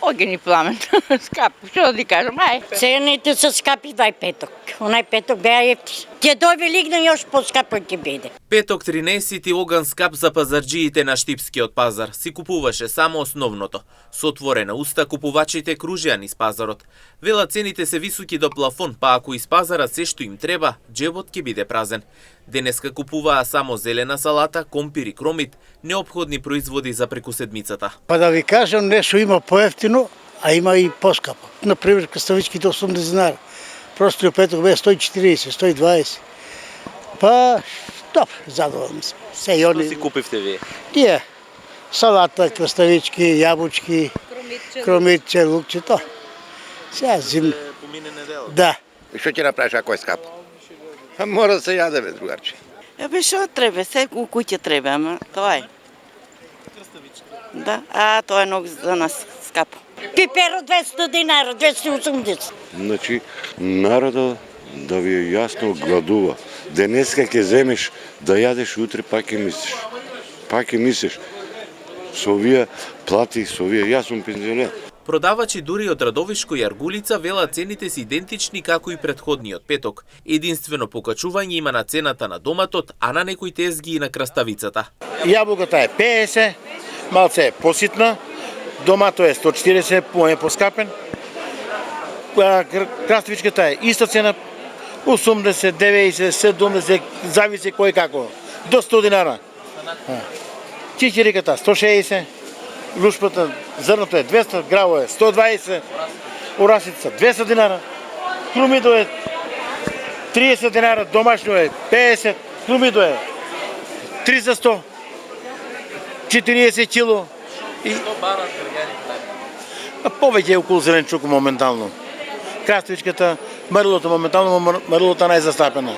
Огени пламен, скапи, што да ти кажам, ај. Цените се скапи дај петок. Онај петок беа ефтин. Ќе дојде лигна још поскапо ќе биде. Петок 13 оган скап за пазарџиите на Штипскиот пазар. Си купуваше само основното. Со отворена уста купувачите кружеа низ пазарот. Велат цените се високи до плафон, па ако из пазарат се што им треба, џебот ќе биде празен. Денеска купуваа само зелена салата, компир и кромит, неопходни производи за преку седмицата. Па да ви кажам, нешто има поевтино, а има и поскапо. Например, краставички до 80 динара. Просто у петок бе 140, 120. Па, добро, задоволен сум. Што си купивте вие? Тие, салата, краставички, јабучки, кромитче, лукче, то. Сега зим... Помине недела. Да. И што ќе направиш ако е скап? Мора да се јаде, бе, другарче. Бе, што треба? Се у куќа треба, ама тоа е. Да, а тоа е многу за нас скапо. Пиперо 200 динара, 280. Значи, народот да ви е јасно гладува. Денеска ќе земеш да јадеш, утре пак ќе мислиш. Пак ќе мислиш. Со овие плати, со овие, јас сум пензионер. Продавачи дури од Радовишко и Аргулица велат цените се идентични како и претходниот петок. Единствено покачување има на цената на доматот, а на некои тезги и на краставицата. Јаболката е 50, малце е поситна, домато е 140, поне поскапен. Краставичката е иста цена, 80, 90, 70, зависи кој како, до 100 динара. Чичириката 160, лушпата, зрното е 200, граво е 120, орасица 200 динара, клумидо е 30 динара, домашно е 50, клумидо е 3 за 100, 40 кило. И... Повеќе е околу зеленчук моментално. Краставичката, марлото моментално, марлото најзастапена.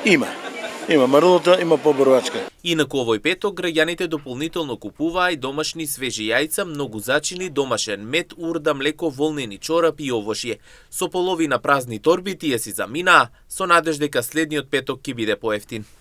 Има марлото, има поборувачка. Инаку овој петок граѓаните дополнително купуваа и домашни свежи јајца, многу зачини, домашен мед, урда, млеко, волнени чорапи и овошје. Со половина празни торби тие си заминаа, со надеж дека следниот петок ќе биде поевтин.